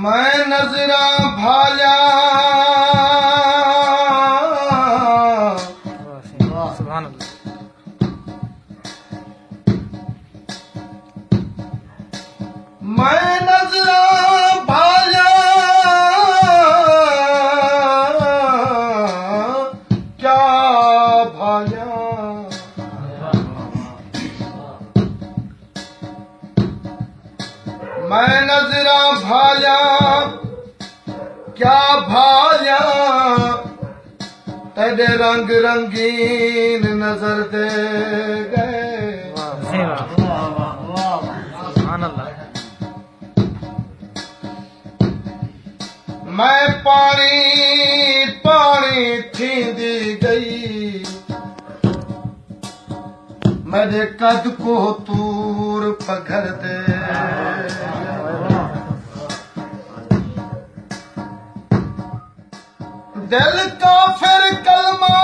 मैं नजरा भाया सुभान अल्लाह। मैं नजरा भाया क्या भाया मैं नजरा भाया क्या भाया तेरे रंग रंगीन नजर दे गए सुभान अल्लाह। मैं पानी पानी थींदी गई मेरे कद को तूर पघर दे दिल का फिर कलमा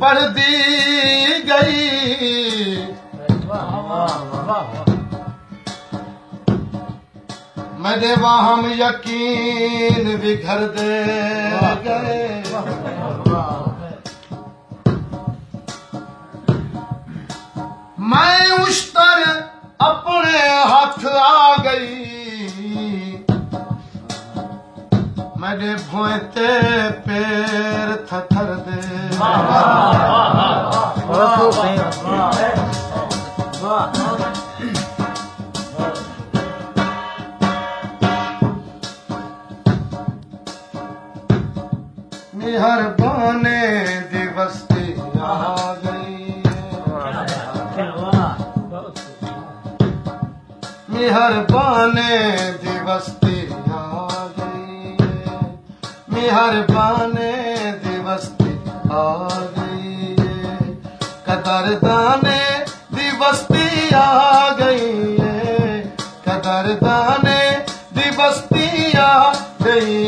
पढ़ दी गई मेरे वहम यकीन बिखर दे गए मैं उस तर अपने हाथ आ गई मेरे भोंते पैर थथर दे मेहरबाने दिवस्ती आ गई मेहरबाने दिवस्ती आ गई मेहरबाने दिवस्ती आ गई कदरदाने दिवस्ती आ गई कदरदाने दिवस्ती आ गई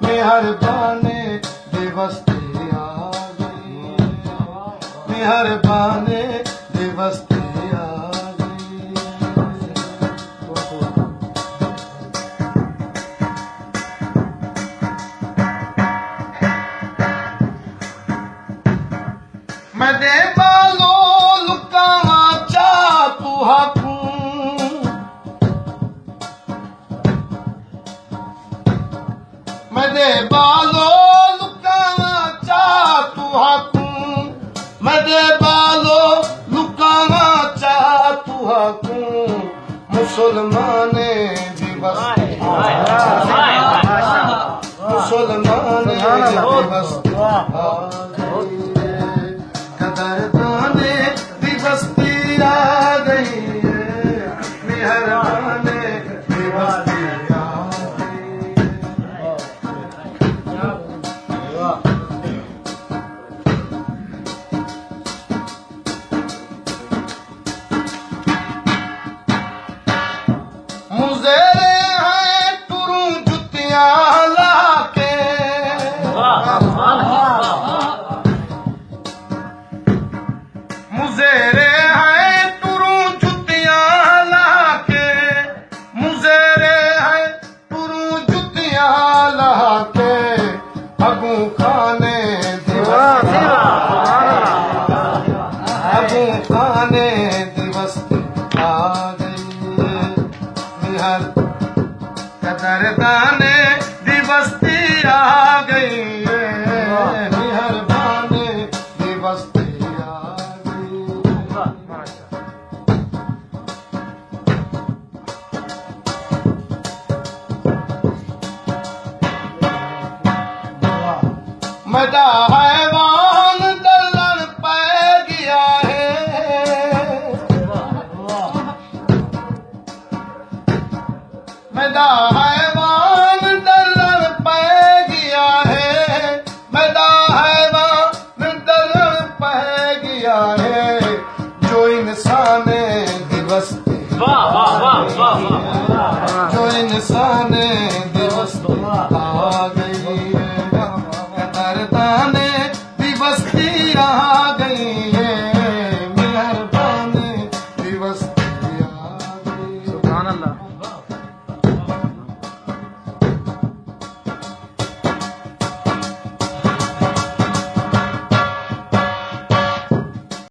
मेहरबाने दिवस्ती आ गई मेहरबाने दिवस्ती आ गई मैं दे बालो लुकावा चाकू हाकू मैं दे बालो लुकावा चाकू हाकू मैं दे बालो लुकावा चाकू हाकू मुसलमाने दिवस मुसलमाने दिवस कदरदाने दिवस्ती आ गई मेहरबाने दिवस्ती आ गई मुझेरे हैं टुरू जुतियां लाके मुझेरे हैं टुरू जुतियां लाके मुझेरे हैं टुरू जुतियां लाके अगू खाने अगू खाने दिवस्ती आ गई बिहार कदरदाने दिवस्ती आ गई मेहरबाने दिवस्ती आ गई मदा हैवान दलन पै गया है मदा हैवान दलन पै गया है मदा हैवान दलन पै गया है जो इंसान दिवस्ती जो इंसान दिवस्ती आ गई कदरदाने दिवस्ती आ गई है मेहरबाने दिवस्ती सुभान अल्लाह